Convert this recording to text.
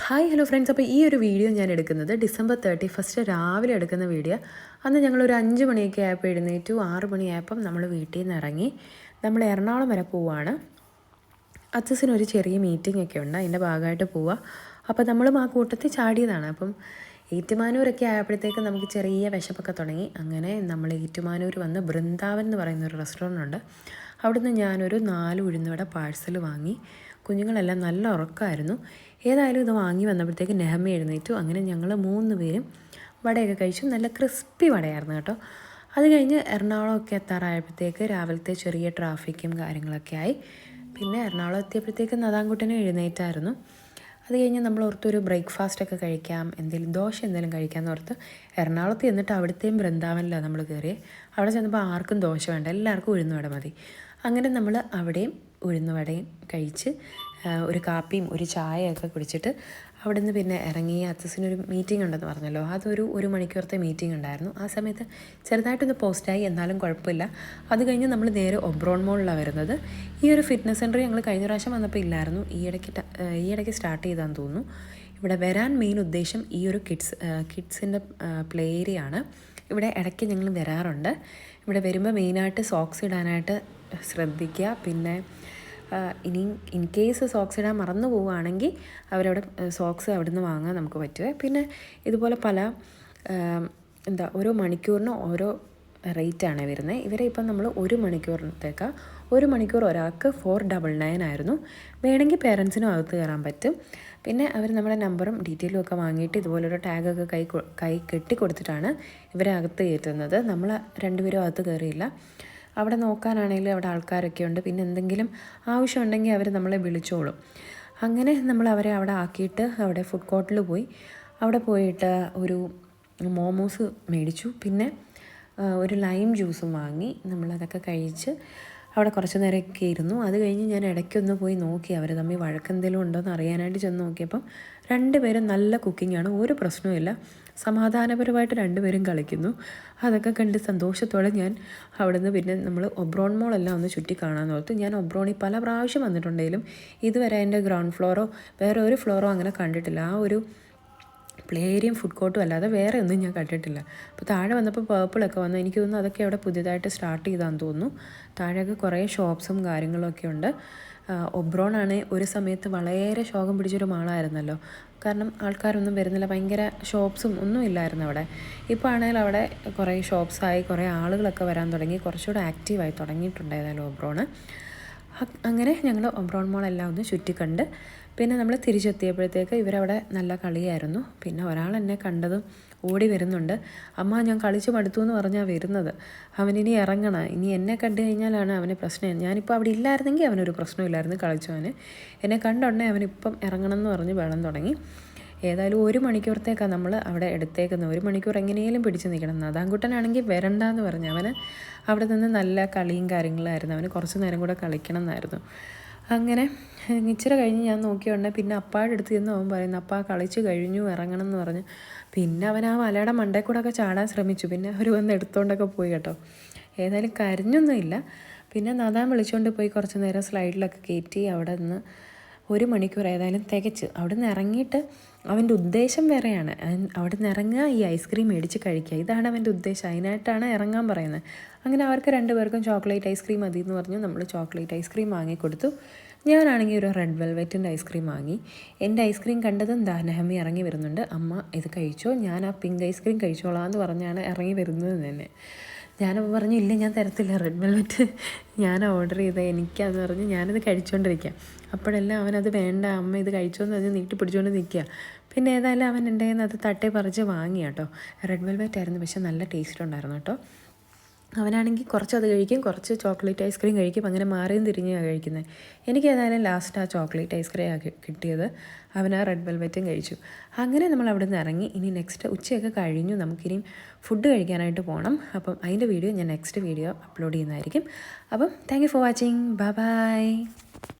Hi hello friends. അപ്പോൾ ഈ ഒരു വീഡിയോ ഞാൻ എടുക്കുന്നത് ഡിസംബർ 31 രാവിലെ എടുക്കുന്ന വീഡിയോ. അന്ന് ഞങ്ങളൊരു 5 മണിയൊക്കെ ആയപ്പോൾ എഴുന്നേറ്റു. 6 മണിയായപ്പം നമ്മൾ വീട്ടിൽ നിന്ന് ഇറങ്ങി നമ്മൾ എറണാകുളം വരെ പോവുകയാണ്. അച്ഛനൊരു ചെറിയ മീറ്റിംഗ് ഒക്കെ ഉണ്ട്, അതിൻ്റെ ഭാഗമായിട്ട് പോവുക. അപ്പോൾ നമ്മളും ആ കൂട്ടത്തിൽ ചാടിയതാണ്. അപ്പം ഏറ്റുമാനൂരൊക്കെ ആയപ്പോഴത്തേക്ക് നമുക്ക് ചെറിയ വിശപ്പൊക്കെ തുടങ്ങി. അങ്ങനെ നമ്മൾ ഏറ്റുമാനൂർ വന്ന് ബൃന്ദാവൻ എന്ന് പറയുന്നൊരു റെസ്റ്റോറൻ്റ് ഉണ്ട്. അവിടുന്ന് ഞാനൊരു 4 ഉഴുന്നുവട പാഴ്സൽ വാങ്ങി. കുഞ്ഞുങ്ങളെല്ലാം നല്ല ഉറക്കമായിരുന്നു. ഏതായാലും ഇത് വാങ്ങി വന്നപ്പോഴത്തേക്ക് നെഹമ്മ എഴുന്നേറ്റു. അങ്ങനെ ഞങ്ങൾ 3 പേരും വടയൊക്കെ കഴിച്ചു. നല്ല ക്രിസ്പി വടയായിരുന്നു കേട്ടോ. അത് കഴിഞ്ഞ് എറണാകുളമൊക്കെ എത്താറായപ്പോഴത്തേക്ക് രാവിലത്തെ ചെറിയ ട്രാഫിക്കും കാര്യങ്ങളൊക്കെ ആയി. പിന്നെ എറണാകുളം എത്തിയപ്പോഴത്തേക്ക് നദാൻകുട്ടനും എഴുന്നേറ്റായിരുന്നു. അത് കഴിഞ്ഞ് നമ്മൾ ഓർത്തൊരു ബ്രേക്ക്ഫാസ്റ്റൊക്കെ കഴിക്കാം, ദോശ എന്തെങ്കിലും കഴിക്കാമെന്ന് ഓർത്ത് എറണാകുളത്ത് ചെന്നിട്ട് അവിടുത്തെയും ബൃന്ദാവനിലാണ് നമ്മൾ കയറിയത്. അവിടെ ചെന്നപ്പോൾ ആർക്കും ദോശ വേണ്ട, എല്ലാവർക്കും ഉഴുന്നുവട മതി. അങ്ങനെ നമ്മൾ അവിടെയും ഉഴുന്നുവടയും കഴിച്ച് ഒരു കാപ്പിയും ഒരു ചായയൊക്കെ കുടിച്ചിട്ട് അവിടെ നിന്ന് പിന്നെ ഇറങ്ങി. അച്ഛനൊരു മീറ്റിംഗ് ഉണ്ടെന്ന് പറഞ്ഞല്ലോ, ഒരു മണിക്കൂറത്തെ മീറ്റിംഗ് ഉണ്ടായിരുന്നു. ആ സമയത്ത് ചെറുതായിട്ടൊന്ന് പോസ്റ്റായി, എന്നാലും കുഴപ്പമില്ല. അത് കഴിഞ്ഞ് നമ്മൾ നേരെ ഒബ്രോൺ മോളിലാണ് വരുന്നത്. ഈ ഒരു ഫിറ്റ്നസ് സെൻറ്റർ ഞങ്ങൾ കഴിഞ്ഞ പ്രാവശ്യം വന്നപ്പോൾ ഇല്ലായിരുന്നു, ഈയിടയ്ക്ക് സ്റ്റാർട്ട് ചെയ്താന്ന് തോന്നുന്നു. ഇവിടെ വരാൻ മെയിൻ ഉദ്ദേശം ഈ ഒരു കിഡ്സിൻ്റെ പ്ലേ ഏരിയ ആണ്. ഇവിടെ ഇടയ്ക്ക് ഞങ്ങൾ വരാറുണ്ട്. ഇവിടെ വരുമ്പോൾ മെയിനായിട്ട് സോക്സ് ഇടാനായിട്ട് ശ്രദ്ധിക്കുക. പിന്നെ ഇനിയും ഇൻ കേസ് സോക്സ് ഇടാൻ മറന്നു പോവുകയാണെങ്കിൽ അവരവിടെ സോക്സ് അവിടെ നിന്ന് വാങ്ങാൻ നമുക്ക് പറ്റുമേ. പിന്നെ ഇതുപോലെ പല ഓരോ മണിക്കൂറിന് ഓരോ റേറ്റാണ് വരുന്നത്. ഇവരെ ഇപ്പം നമ്മൾ 1 മണിക്കൂറിനത്തേക്ക് 1 മണിക്കൂർ ഒരാൾക്ക് 499 ആയിരുന്നു. വേണമെങ്കിൽ പേരൻസിനും അകത്ത് കയറാൻ പറ്റും. പിന്നെ അവർ നമ്മുടെ നമ്പറും ഡീറ്റെയിലും ഒക്കെ വാങ്ങിയിട്ട് ഇതുപോലൊരു ടാഗൊക്കെ കൈ കെട്ടി കൊടുത്തിട്ടാണ് ഇവരെ അകത്ത് കയറ്റുന്നത്. നമ്മൾ 2 പേരും അകത്ത് കയറിയില്ല. അവിടെ നോക്കാനാണെങ്കിലും അവിടെ ആൾക്കാരൊക്കെ ഉണ്ട്. പിന്നെ എന്തെങ്കിലും ആവശ്യമുണ്ടെങ്കിൽ അവർ നമ്മളെ വിളിച്ചോളും. അങ്ങനെ നമ്മൾ അവരെ അവിടെ ആക്കിയിട്ട് അവിടെ ഫുഡ് കോർട്ടിൽ പോയി. അവിടെ പോയിട്ട് ഒരു മോമോസ് മേടിച്ചു. പിന്നെ ഒരു ലൈം ജ്യൂസും വാങ്ങി. നമ്മളതൊക്കെ കഴിച്ച് അവിടെ കുറച്ച് നേരമൊക്കെ ഇരുന്നു. അത് കഴിഞ്ഞ് ഞാൻ ഇടയ്ക്കൊന്ന് പോയി നോക്കി അവർ തമ്മിൽ വഴക്കെന്തെങ്കിലും ഉണ്ടോയെന്ന് അറിയാനായിട്ട് ചെന്ന് നോക്കിയപ്പം 2 പേരും നല്ല കുക്കിങ്ങാണ്, ഒരു പ്രശ്നവുമില്ല. സമാധാനപരമായിട്ട് 2 പേരും കളിക്കുന്നു. അതൊക്കെ കണ്ട് സന്തോഷത്തോടെ ഞാൻ അവിടെ നിന്ന് പിന്നെ നമ്മൾ ഒബ്രോൺ മോളെല്ലാം ഒന്ന് ചുറ്റി കാണാൻ ഓർത്തു. ഞാൻ ഒബ്രോണിൽ പല പ്രാവശ്യം വന്നിട്ടുണ്ടെങ്കിലും ഇതുവരെ അതിൻ്റെ ഗ്രൗണ്ട് ഫ്ലോറോ വേറെ ഒരു ഫ്ലോറോ അങ്ങനെ കണ്ടിട്ടില്ല. ആ ഒരു പ്ലേ ഏരിയയും ഫുഡ് കോർട്ടും അല്ലാതെ വേറെ ഒന്നും ഞാൻ കണ്ടിട്ടില്ല. അപ്പോൾ താഴെ വന്നപ്പോൾ പേർപ്പിളൊക്കെ വന്നു. എനിക്ക് തോന്നുന്നു അതൊക്കെ അവിടെ പുതിയതായിട്ട് സ്റ്റാർട്ട് ചെയ്താന്ന് തോന്നുന്നു. താഴെയൊക്കെ കുറേ ഷോപ്സും കാര്യങ്ങളൊക്കെ ഉണ്ട്. ഒബ്രോണാണ് ഒരു സമയത്ത് വളരെ ശോകം പിടിച്ചൊരു മാളായിരുന്നല്ലോ, കാരണം ആൾക്കാരൊന്നും വരുന്നില്ല, ഭയങ്കര ഷോപ്സും ഒന്നും ഇല്ലായിരുന്നു അവിടെ. ഇപ്പോൾ ആണെങ്കിൽ അവിടെ കുറേ ഷോപ്സായി, കുറേ ആളുകളൊക്കെ വരാൻ തുടങ്ങി, കുറച്ചുകൂടെ ആക്റ്റീവായി തുടങ്ങിയിട്ടുണ്ട് ഏതായാലും ഒബ്രോണ്. അങ്ങനെ ഞങ്ങൾ ഒബ്രോൺ മോളെല്ലാം ഒന്ന് ചുറ്റിക്കണ്ട് പിന്നെ നമ്മൾ തിരിച്ചെത്തിയപ്പോഴത്തേക്ക് ഇവരവിടെ നല്ല കളിയായിരുന്നു. പിന്നെ ഒരാൾ എന്നെ കണ്ടതും ഓടി വരുന്നുണ്ട്. അമ്മ ഞാൻ കളിച്ച് മടുത്തു എന്ന് പറഞ്ഞാൽ വരുന്നത്. അവനിനി ഇറങ്ങണം, ഇനി എന്നെ കണ്ടു കഴിഞ്ഞാലാണ് അവന് പ്രശ്നം. ഞാനിപ്പോൾ അവിടെ ഇല്ലായിരുന്നെങ്കിൽ അവനൊരു പ്രശ്നമില്ലായിരുന്നു, കളിച്ചവന്. എന്നെ കണ്ടുടനെ അവനിപ്പം ഇറങ്ങണം എന്ന് പറഞ്ഞ് വെള്ളം തുടങ്ങി. ഏതായാലും 1 മണിക്കൂറത്തേക്കാണ് നമ്മൾ അവിടെ എടുത്തേക്കുന്നത്. 1 മണിക്കൂർ എങ്ങനെയും പിടിച്ച് നിൽക്കണം. നദാൻകുട്ടനാണെങ്കിൽ വരണ്ടെന്ന് പറഞ്ഞു. അവന് അവിടെ നിന്ന് നല്ല കളിയും കാര്യങ്ങളായിരുന്നു. അവന് കുറച്ച് നേരം കൂടെ കളിക്കണം എന്നായിരുന്നു. അങ്ങനെ ഇച്ചിരി കഴിഞ്ഞ് ഞാൻ നോക്കിയുണ്ട്. പിന്നെ അപ്പാടെ അടുത്ത് ചെന്ന് അവൻ പറയുന്നു, അപ്പാ കളിച്ച് കഴിഞ്ഞു, ഇറങ്ങണം എന്ന് പറഞ്ഞു. പിന്നെ അവൻ ആ വലയുടെ മണ്ടയിൽ കൂടെ ഒക്കെ ചാടാൻ ശ്രമിച്ചു. പിന്നെ അവർ വന്ന് എടുത്തുകൊണ്ടൊക്കെ പോയി കേട്ടോ. ഏതായാലും കരഞ്ഞൊന്നുമില്ല. പിന്നെ നദാൻ വിളിച്ചുകൊണ്ട് പോയി കുറച്ച് നേരം സ്ലൈഡിലൊക്കെ കയറ്റി. അവിടെ നിന്ന് 1 മണിക്കൂർ ഏതായാലും തികച്ച്. അവിടെ നിന്ന് ഇറങ്ങിയിട്ട് അവൻ്റെ ഉദ്ദേശം വേറെയാണ്. അവിടെ നിന്ന് ഇറങ്ങുക, ഈ ഐസ്ക്രീം മേടിച്ച് കഴിക്കുക, ഇതാണ് അവൻ്റെ ഉദ്ദേശം. അതിനായിട്ടാണ് ഇറങ്ങാൻ പറയുന്നത്. അങ്ങനെ അവർക്ക് 2 പേർക്കും ചോക്ലേറ്റ് ഐസ്ക്രീം മതി എന്ന് പറഞ്ഞു നമ്മൾ ചോക്ലേറ്റ് ഐസ്ക്രീം വാങ്ങിക്കൊടുത്തു. ഞാനാണെങ്കിൽ ഒരു റെഡ് വെൽവെറ്റിൻ്റെ ഐസ്ക്രീം വാങ്ങി. എൻ്റെ ഐസ്ക്രീം കണ്ടതും നെഹമ്മി ഇറങ്ങി വരുന്നുണ്ട്. അമ്മ ഇത് കഴിച്ചോ, ഞാൻ ആ പിങ്ക് ഐസ്ക്രീം കഴിച്ചോളാം എന്ന് പറഞ്ഞാണ് ഇറങ്ങി വരുന്നത് തന്നെ. ഞാനപ്പോൾ പറഞ്ഞു, ഇല്ല ഞാൻ തരത്തില്ല, റെഡ് വെൽവെറ്റ് ഞാൻ ഓർഡർ ചെയ്തത്, എനിക്കതെന്ന് പറഞ്ഞ് ഞാനത് കഴിച്ചുകൊണ്ടിരിക്കുക. അപ്പോഴെല്ലാം അവനത് വേണ്ട, അമ്മ ഇത് കഴിച്ചോന്ന് പറഞ്ഞ് നീട്ടി പിടിച്ചുകൊണ്ട് നിൽക്കുക. പിന്നെ ഏതായാലും അവൻ എൻ്റെ കയ്യിൽ നിന്ന് അത് തട്ടേ പറിച്ച് വാങ്ങി കേട്ടോ. റെഡ് വെൽവെറ്റ് ആയിരുന്നു, പക്ഷേ നല്ല ടേസ്റ്റ് ഉണ്ടായിരുന്നു കേട്ടോ. അവനാണെങ്കിൽ കുറച്ചത് കഴിക്കും, കുറച്ച് ചോക്ലേറ്റ് ഐസ്ക്രീം കഴിക്കും. അങ്ങനെ മാറിയും തിരിഞ്ഞാണ് കഴിക്കുന്നത്. എനിക്ക് ഏതായാലും ലാസ്റ്റ് ആ ചോക്ലേറ്റ് ഐസ്ക്രീം കിട്ടിയത്. അവൻ ആ റെഡ് വെൽവെറ്റും കഴിച്ചു. അങ്ങനെ നമ്മൾ അവിടെ നിന്ന് ഇറങ്ങി. ഇനി നെക്സ്റ്റ് ഉച്ചയൊക്കെ കഴിഞ്ഞു, നമുക്കിനിയും ഫുഡ് കഴിക്കാനായിട്ട് പോകണം. അപ്പം അതിൻ്റെ വീഡിയോ ഞാൻ നെക്സ്റ്റ് വീഡിയോ അപ്ലോഡ് ചെയ്യുന്നതായിരിക്കും. അപ്പം thank you for watching. Bye bye.